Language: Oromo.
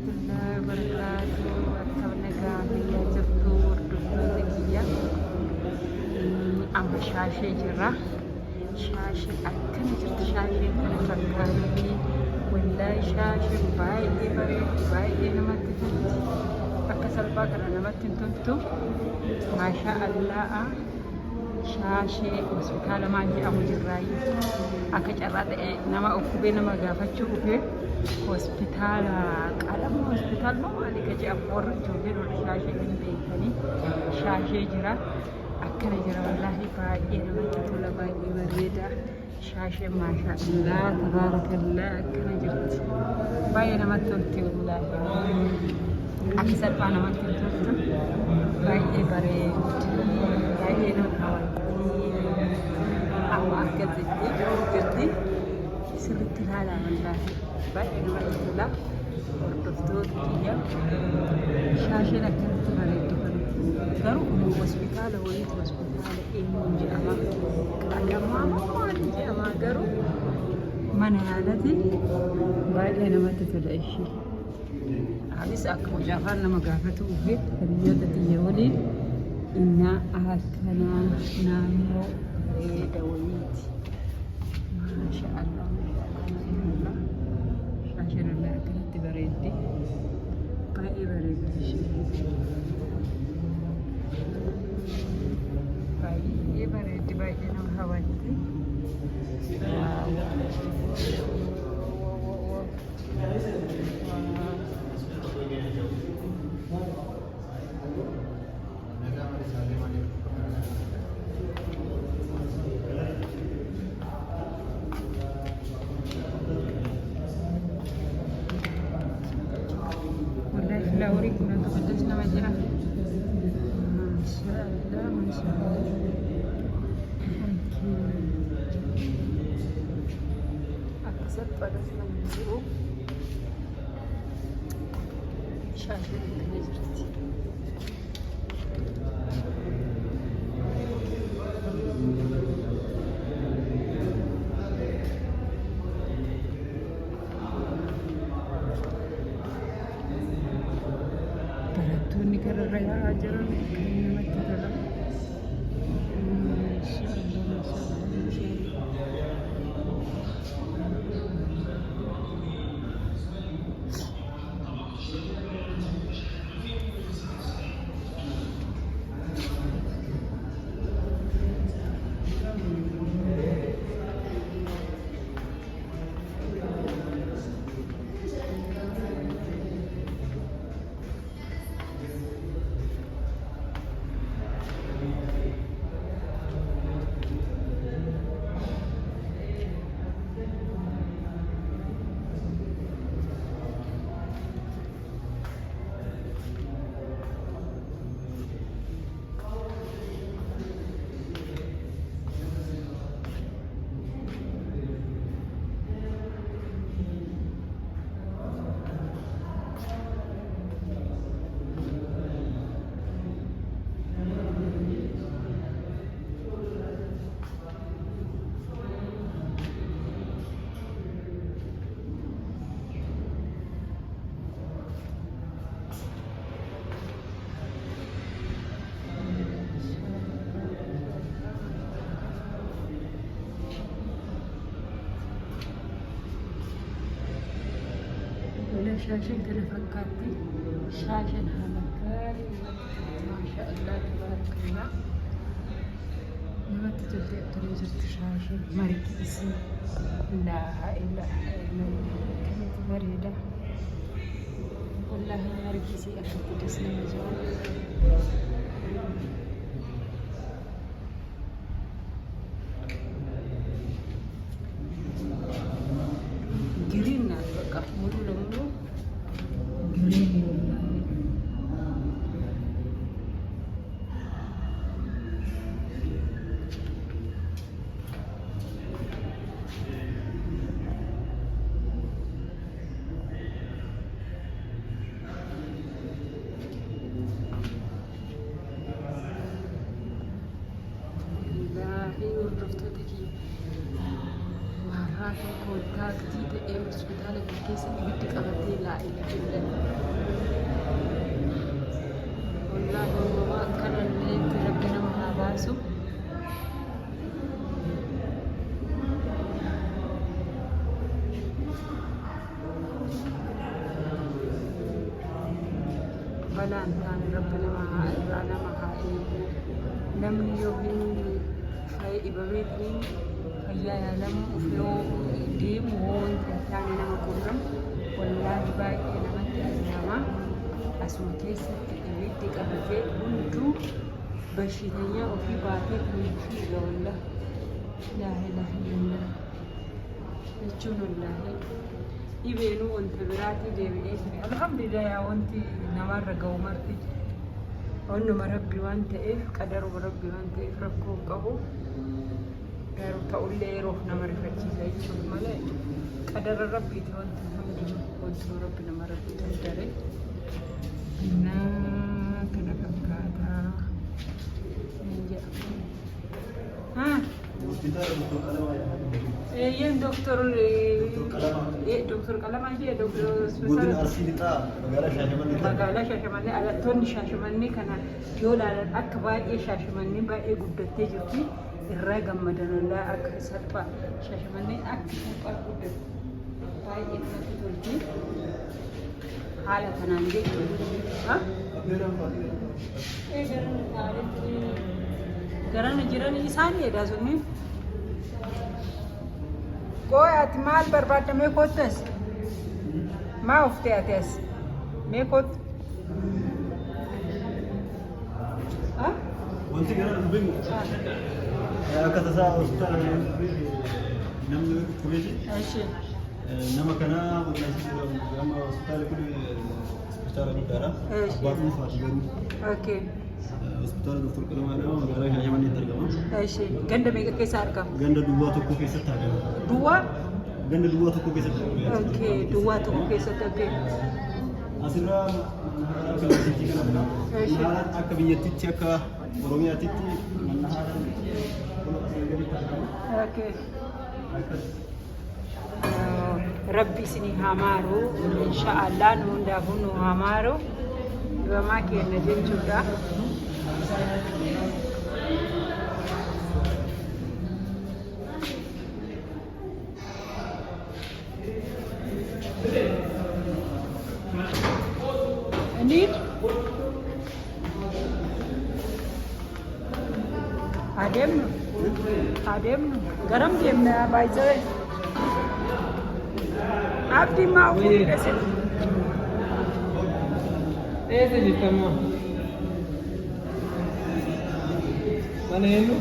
warahmatullahi wabarakatuh. Akkam nagaa biyya jirtu hordoftoota kiyya. Amma shaashee jirra. Shaashee akkana jirti. Shaashee kana fakkaatti. Wallaahi shaashee baay'ee bareedu, baay'ee namatti tolti. Akka salphaa kana namatti hin toltu. Maashaa Allaa shaashee hospitaala maal jedhamu jirraayyuu akka carraa ta'e nama dhukkubee nama gaafachuu dhufee hospitaala qalama hospitaala maali ka jedhamu warra ijoolleen warra shaashee hin beekanii shaashee jira akkana jira. Wallaahi baay'ee namatti tola, baay'ee bareeda. Shaashee maashaa Allaa tabaarakallaa akkana jirti. Baay'ee namatti tolti wallaahi. Akka salphaa namatti hin toltu. Baay'ee bareeddi. Baay'ee nama hawwatti. Amma akka jirti sirriitti ilaalaa wallaahi. Baay'ee namatti tola. Hordoftoota kiyya shaasheen akkanatti bareeddu kun garuu hospitaala wayiitu hospitaala eenyuun jedhama qalamaa maali jedhama garuu mana yaalati baay'ee namatti tola ishee. Anis akka mucaafaan nama gaafatu uffee hiriyoota kiyya waliin innaa akkanaa naannoo bareeda wayiiti. Maasha Allah, shaasheen Allah akkanatti bareeddi. Baay'ee bareeddi ishee. Baay'ee bareeddi, baay'ee nama hawwatti. لا أريكم أن تقدسنا مجرى. ما شاء الله ما شاء الله. أكسب فلسنا منه شاشة الكنيزرتي. Barattoonni kararra yaa'aa jiran kan namatti tola. شاشة كده فكرتي شاشة هالكاري ما شاء الله تبارك الله. ما تجلدي تريزر شاشة مركزي لا إله إلا الله كانت مريدة والله مركزي أخذت جسنا مجال. جرينا بقى مرو لمرو جرين والله. والله ورفتك fakkaatu kontaaktii ta'ee hospitaala keessa ibiddi qabatee laa'ila illee wallaahi uumamaa akkanallee itti rabbi nama haa baasu. balaan taane rabbi nama haa irraa nama haa eegu. Namni yookiin dhibameetiin fayyaa yaalamu yoo deemu wanta hin taane nama gurramu wallaahi baay'ee namatti ajaa'iba. Asuma keessatti ibiddi qabatee hunduu bashitanya ofii baatee kunuunsiisa wallaahi laa ilaaha illallah jechuun wallaahi dhibeenuu wanta biraatii deebi'ee ture. Alhamdulillah yaa wanti namarra ga'u marti onnuma rabbi waan ta'eef qadaruma rabbi waan ta'eef rakkoo qabu. Garuu ta'ullee yeroof nama rifachiisa jechuun malee qadara rabbiiti wanti hundinuu wanti rabbi nama rabbi dandare kana fakkaataa hin jedha. Yen doktor Qalamaa jee doktor Guddin Arsii lixaa magaalaa Shaashamannee alattoonni Shaashamannee kana yoo ilaalan akka baay'ee Shaashamannee baay'ee guddattee jirti. Irraa gammadanillee akka salphaa Shaashamannee akka salphaa guddatu baay'ee namatti tolti. Haala kanaan jechuudha. Garana jiran isaanii edaa sunni. Koi ati maal barbaadda mee kottas? Maa uftee ati as? Mee kot? wanti gara dubbiin akka tasaa hospitaala namni kubeeti nama kana nama hospitaala kun hospitaala guddaadha abbaan dhuunfaati garuu hospitaala doktor Qalamaadha magaalaa Shaashamanneetti argama. Ganda meeqa keessa argama? Ganda duwwaa tokko keessatti argama. Duwwaa? Ganda duwwaa tokko keessatti argama. Duwwaa tokko keessatti asirraa akka biyyattitti akka Oromiyaatitti manna haalaan Rabbi isinii haa maaru inshaallah nu hundaafuu nu haa maaru dhibamaa keenya jechuudha. Indeed. Ademnu garam deemna baay'ee abdi maa fuudhi dhase eessa jirtama mana eenyu